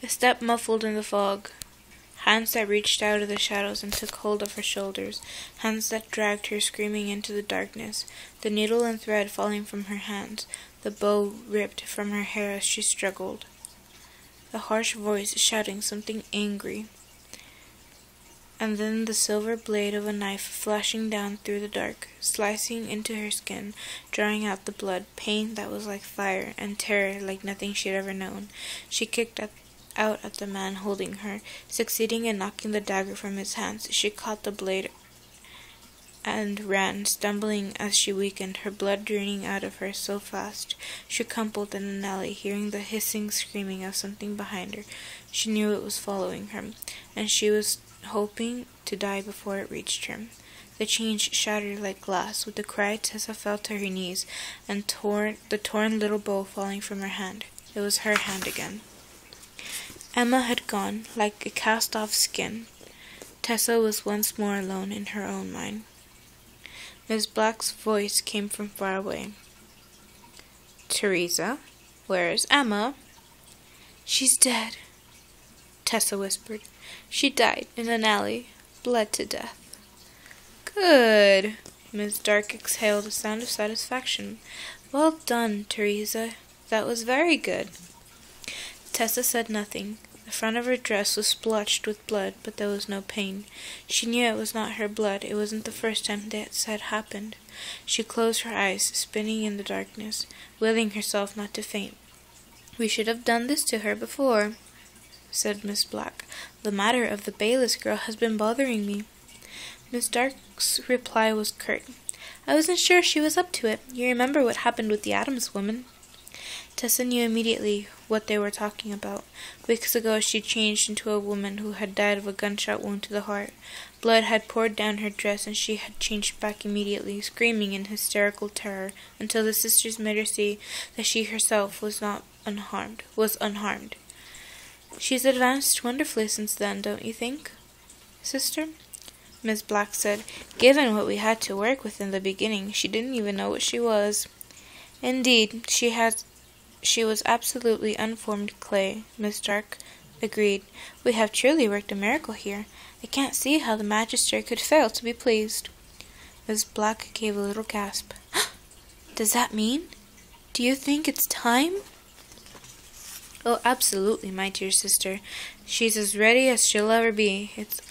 A step muffled in the fog. Hands that reached out of the shadows and took hold of her shoulders. Hands that dragged her screaming into the darkness. The needle and thread falling from her hands. The bow ripped from her hair as she struggled. A harsh voice shouting something angry. And then the silver blade of a knife flashing down through the dark, slicing into her skin, drawing out the blood, pain that was like fire, and terror like nothing she had ever known. She kicked out at the man holding her, succeeding in knocking the dagger from his hands. She caught the blade and ran, stumbling as she weakened, her blood draining out of her so fast. She crumpled in an alley, hearing the hissing screaming of something behind her. She knew it was following her, and she was hoping to die before it reached her. The chain shattered like glass. With a cry, Tessa fell to her knees, and the torn little bow falling from her hand. It was her hand again. Emma had gone, like a cast-off skin. Tessa was once more alone in her own mind. Miss Black's voice came from far away. "Teresa, where's Emma?" "She's dead," Tessa whispered. "She died in an alley, bled to death." "Good." Miss Dark exhaled a sound of satisfaction. "Well done, Teresa. That was very good." Tessa said nothing. The front of her dress was splotched with blood, but there was no pain. She knew it was not her blood. It wasn't the first time this had happened. She closed her eyes, spinning in the darkness, willing herself not to faint. "We should have done this to her before," said Miss Black. "The matter of the Baylis girl has been bothering me." Miss Dark's reply was curt. "I wasn't sure she was up to it. You remember what happened with the Adams woman." Tessa knew immediately what they were talking about. Weeks ago she changed into a woman who had died of a gunshot wound to the heart. Blood had poured down her dress, and she had changed back immediately, screaming in hysterical terror, until the sisters made her see that she herself was unharmed. "She's advanced wonderfully since then, don't you think, sister?" Miss Black said. "Given what we had to work with in the beginning, she didn't even know what she was." "Indeed, she was absolutely unformed clay," Miss Dark agreed. "We have truly worked a miracle here. I can't see how the Magister could fail to be pleased." Miss Black gave a little gasp. "Does that mean? Do you think it's time?" "Oh, absolutely, my dear sister. She's as ready as she'll ever be. It's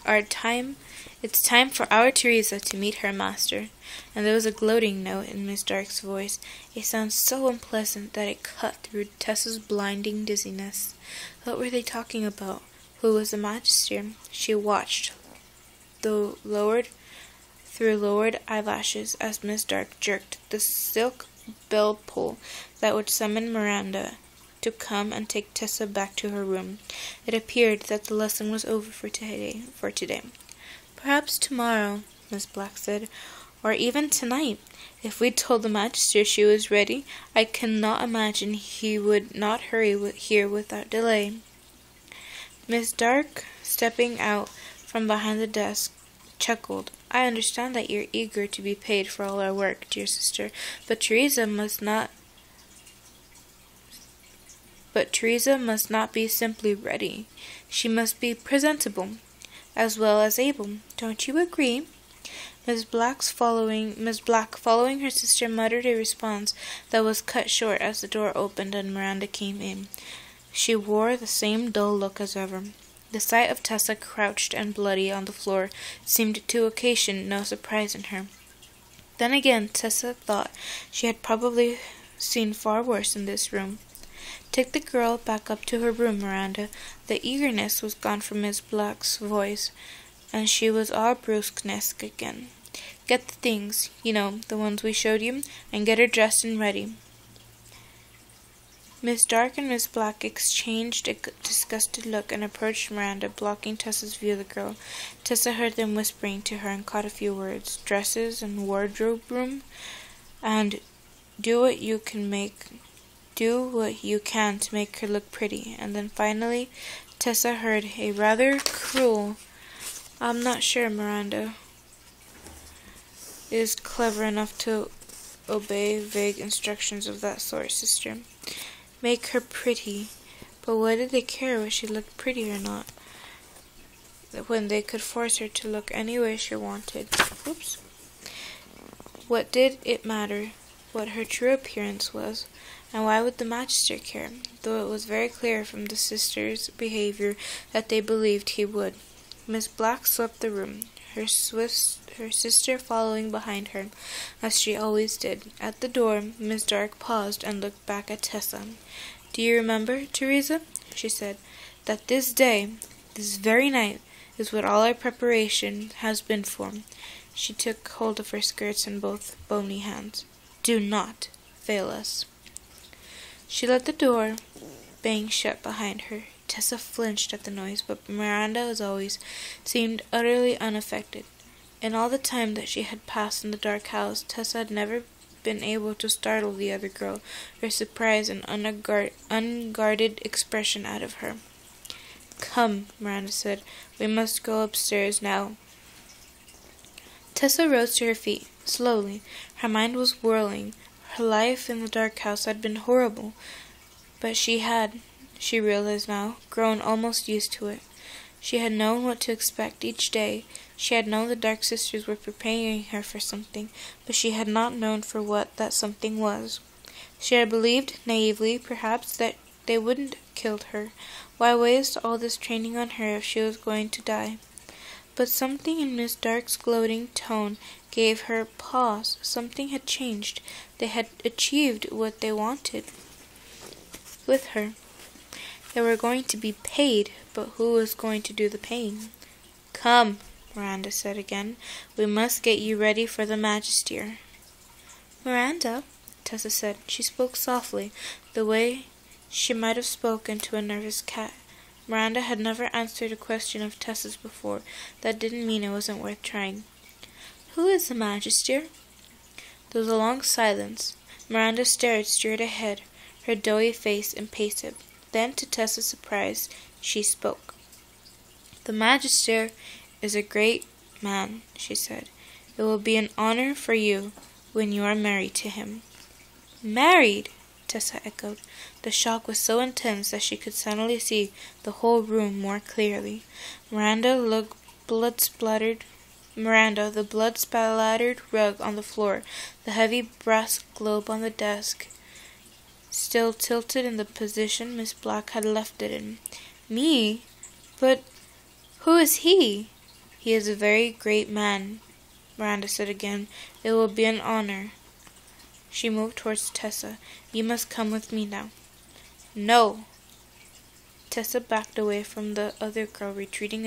time for our Teresa to meet her master." And there was a gloating note in Miss Dark's voice, a sound so unpleasant that it cut through Tessa's blinding dizziness. What were they talking about? Who was the Magister? She watched, through lowered eyelashes, as Miss Dark jerked the silk bell pull that would summon Miranda to come and take Tessa back to her room. It appeared that the lesson was over for today. "Perhaps tomorrow," Miss Black said, "or even tonight. If we'd told the Magister she was ready, I cannot imagine he would not hurry here without delay." Miss Dark, stepping out from behind the desk, chuckled. "I understand that you're eager to be paid for all our work, dear sister, but Teresa must not be simply ready. She must be presentable, as well as able. Don't you agree?" Miss Black, following her sister, muttered a response that was cut short as the door opened and Miranda came in. She wore the same dull look as ever. The sight of Tessa crouched and bloody on the floor seemed to occasion no surprise in her. Then again, Tessa thought she had probably seen far worse in this room. "Take the girl back up to her room, Miranda." The eagerness was gone from Miss Black's voice, and she was all brusqueness again. "Get the things, the ones we showed you, and get her dressed and ready." Miss Dark and Miss Black exchanged a disgusted look and approached Miranda, blocking Tessa's view of the girl. Tessa heard them whispering to her and caught a few words. "Dresses and wardrobe room, and do what you can to make her look pretty." And then finally Tessa heard a rather cruel, "I'm not sure Miranda is clever enough to obey vague instructions of that sort, sister. Make her pretty, But what did they care whether she looked pretty or not, when they could force her to look any way she wanted? Whoops. What did it matter what her true appearance was, and why would the magister care, though it was very clear from the sisters' behavior that they believed he would? Miss Black swept the room, her sister following behind her, as she always did. At the door, Miss Dark paused and looked back at Tessa. "Do you remember, Teresa," she said, "that this day, this very night, is what all our preparation has been for?" She took hold of her skirts in both bony hands. "Do not fail us." She let the door bang shut behind her. Tessa flinched at the noise, but Miranda, as always, seemed utterly unaffected. In all the time that she had passed in the dark house, Tessa had never been able to startle the other girl, or surprise an unguarded expression out of her. "Come," Miranda said, "we must go upstairs now." Tessa rose to her feet, slowly. Her mind was whirling. Her life in the dark house had been horrible, but she realized now, grown almost used to it. She had known what to expect each day. She had known the Dark Sisters were preparing her for something, but she had not known for what that something was. She had believed, naively perhaps, that they wouldn't have killed her. Why waste all this training on her if she was going to die? But something in Miss Dark's gloating tone gave her pause. Something had changed. They had achieved what they wanted with her. They were going to be paid, but who was going to do the paying? "Come," Miranda said again. "We must get you ready for the magister." "Miranda," Tessa said. She spoke softly, the way she might have spoken to a nervous cat. Miranda had never answered a question of Tessa's before. That didn't mean it wasn't worth trying. "Who is the magister?" There was a long silence. Miranda stared straight ahead, her doughy face impassive. Then, to Tessa's surprise, she spoke. "The magister is a great man," she said. "It will be an honor for you when you are married to him." "Married?" Tessa echoed. The shock was so intense that she could suddenly see the whole room more clearly. The blood-splattered rug on the floor, the heavy brass globe on the desk, still tilted in the position Miss Black had left it in. "Me? But who is he?" "He is a very great man," Miranda said again. "It will be an honor." She moved towards Tessa. "You must come with me now." "No." Tessa backed away from the other girl, retreating